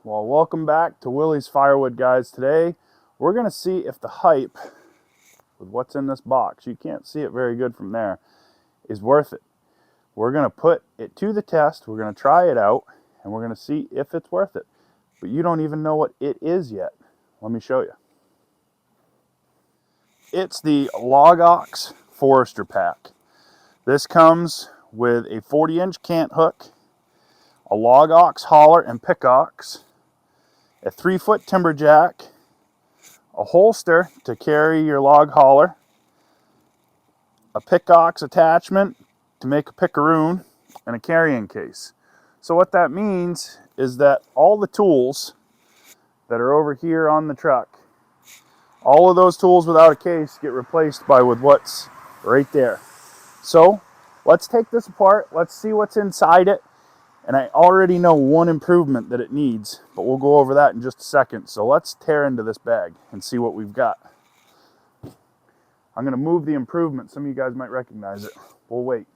Well, welcome back to Willie's Firewood, guys. Today we're going to see if the hype with what's in this box, you can't see it very good from there, is worth it. We're going to put it to the test. We're going to try it out and we're going to see if it's worth it. But you don't even know what it is yet. Let me show you. It's the LogOX Forester Pack. This comes with a 40-inch cant hook, a LogOX hauler and pickox, a 3-foot timber jack, a holster to carry your log hauler, a pickox attachment to make a pickaroon, and a carrying case. So what that means is that all the tools that are over here on the truck, all of those tools without a case get replaced with what's right there. So let's take this apart. Let's see what's inside it. And I already know one improvement that it needs, but we'll go over that in just a second. So let's tear into this bag and see what we've got. I'm going to move the improvement. Some of you guys might recognize it. We'll wait.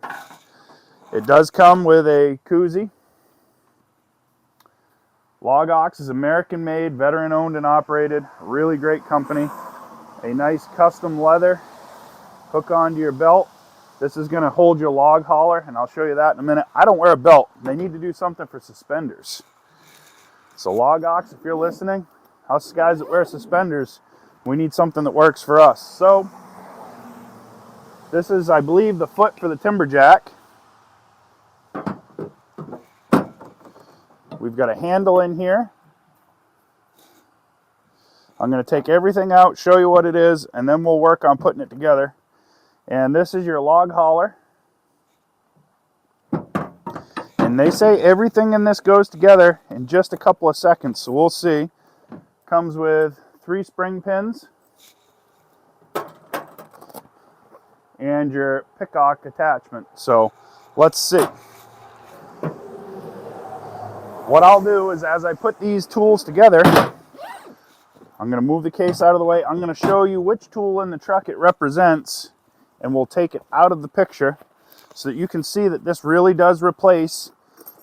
It does come with a koozie. LogOX is American-made, veteran-owned and operated. Really great company. A nice custom leather hook onto your belt. This is going to hold your log hauler, and I'll show you that in a minute. I don't wear a belt. They need to do something for suspenders. So LogOX, if you're listening, us guys that wear suspenders, we need something that works for us. So this is, I believe, the foot for the timber jack. We've got a handle in here. I'm going to take everything out, show you what it is, and then we'll work on putting it together. And this is your log hauler. And they say everything in this goes together in just a couple of seconds, so we'll see. Comes with 3 spring pins and your pickox attachment. So let's see. What I'll do is, as I put these tools together, I'm going to move the case out of the way. I'm going to show you which tool in the truck it represents, and we'll take it out of the picture so that you can see that this really does replace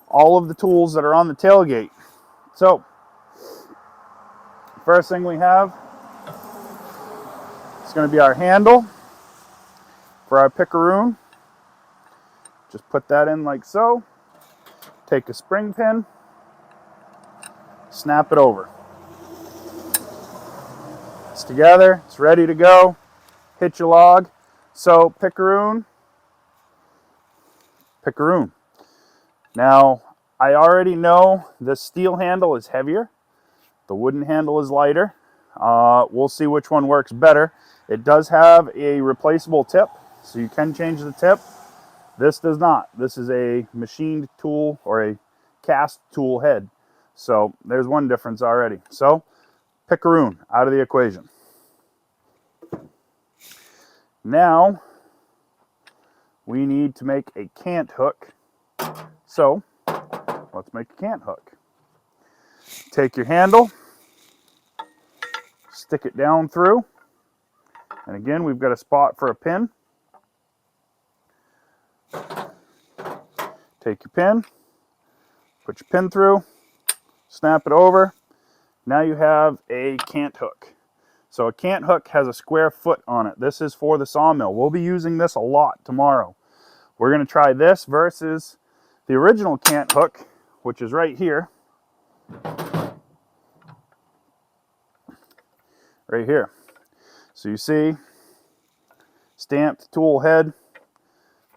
all of the tools that are on the tailgate. So, first thing we have is going to be our handle for our pickaroon. Just put that in like so. Take a spring pin, snap it over. It's together, it's ready to go. Hit your log. So pickaroon. Now, I already know the steel handle is heavier. The wooden handle is lighter. We'll see which one works better. It does have a replaceable tip, so you can change the tip. This does not. This is a machined tool or a cast tool head. So there's one difference already. So pickaroon out of the equation. Now we need to make a cant hook. So let's make a cant hook. Take your handle, stick it down through, and again we've got a spot for a pin. Take your pin, put your pin through, snap it over. Now you have a cant hook. So a cant hook has a square foot on it. This is for the sawmill. We'll be using this a lot tomorrow. We're going to try this versus the original cant hook, which is right here. Right here. So you see, stamped tool head,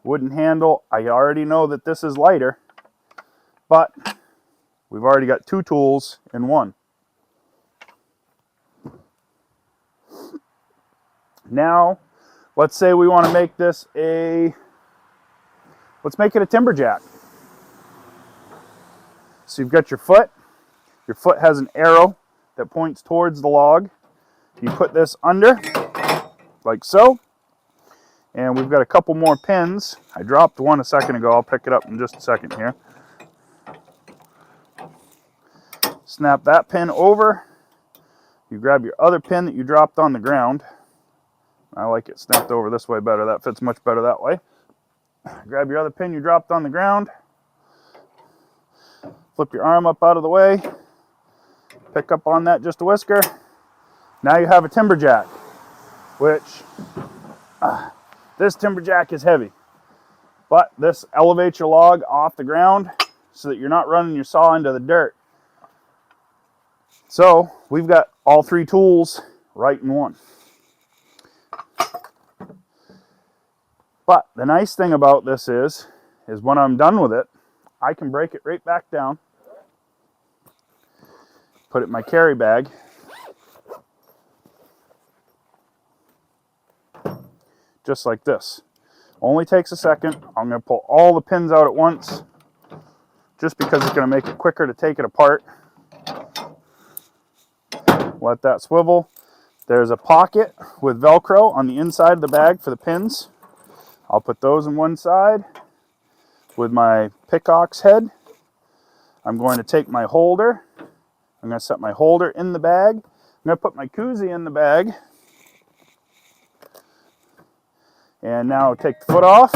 wooden handle. I already know that this is lighter, but we've already got 2 tools in one. Now, let's say we want to make this let's make it a timber jack. So you've got your foot. Your foot has an arrow that points towards the log. You put this under, like so. And we've got a couple more pins. I dropped one a second ago. I'll pick it up in just a second here. Snap that pin over. You grab your other pin that you dropped on the ground. I like it snapped over this way better. That fits much better that way. Grab your other pin you dropped on the ground. Flip your arm up out of the way. Pick up on that just a whisker. Now you have a timberjack, which this timberjack is heavy, but this elevates your log off the ground so that you're not running your saw into the dirt. So we've got all three tools right in one. But the nice thing about this is when I'm done with it, I can break it right back down, put it in my carry bag, just like this. Only takes a second. I'm going to pull all the pins out at once, just because it's going to make it quicker to take it apart. Let that swivel. There's a pocket with Velcro on the inside of the bag for the pins. I'll put those on one side with my pickaxe head. I'm going to take my holder. I'm going to set my holder in the bag. I'm going to put my koozie in the bag. And now take the foot off.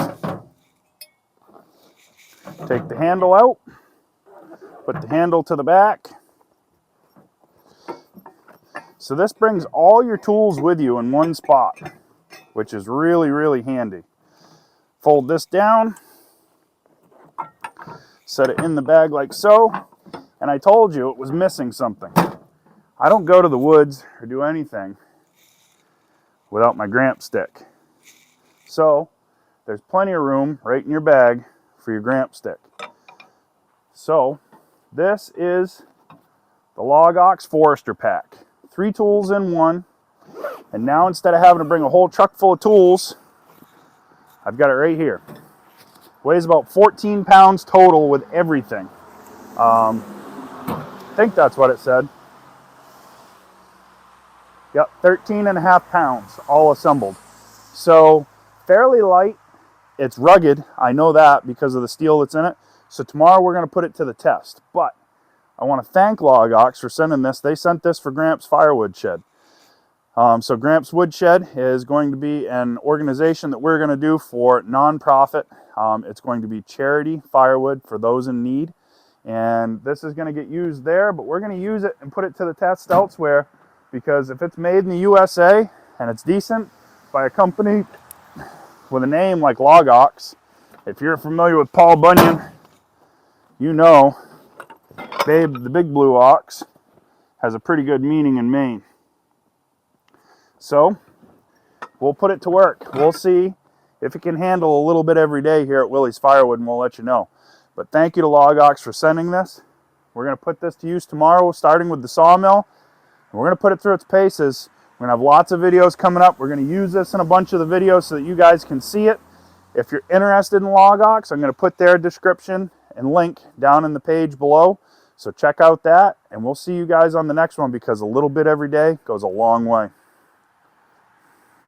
Take the handle out. Put the handle to the back. So this brings all your tools with you in one spot, which is really, really handy. Fold this down. Set it in the bag like so. And I told you it was missing something. I don't go to the woods or do anything without my Gramps stick. So there's plenty of room right in your bag for your Gramps stick. So this is the LogOX Forester pack. 3 tools in one. And now instead of having to bring a whole truck full of tools, I've got it right here. Weighs about 14 pounds total with everything. I think that's what it said. Yep, 13.5 pounds all assembled. So fairly light. It's rugged. I know that because of the steel that's in it. So tomorrow we're going to put it to the test. But I want to thank LogOX for sending this. They sent this for Gramps Firewood Shed. So Gramps Woodshed is going to be an organization that we're going to do for nonprofit. It's going to be charity firewood for those in need. And this is going to get used there, but we're going to use it and put it to the test elsewhere, because if it's made in the USA and it's decent by a company with a name like LogOX, if you're familiar with Paul Bunyan, you know Babe the Big Blue Ox has a pretty good meaning in Maine. So we'll put it to work. We'll see if it can handle a little bit every day here at Willie's Firewood, and we'll let you know. But thank you to LogOX for sending this. We're going to put this to use tomorrow, starting with the Sawmill. And we're going to put it through its paces. We're going to have lots of videos coming up. We're going to use this in a bunch of the videos so that you guys can see it. If you're interested in LogOX, I'm going to put their description and link down in the page below. So check out that, and we'll see you guys on the next one, because a little bit every day goes a long way.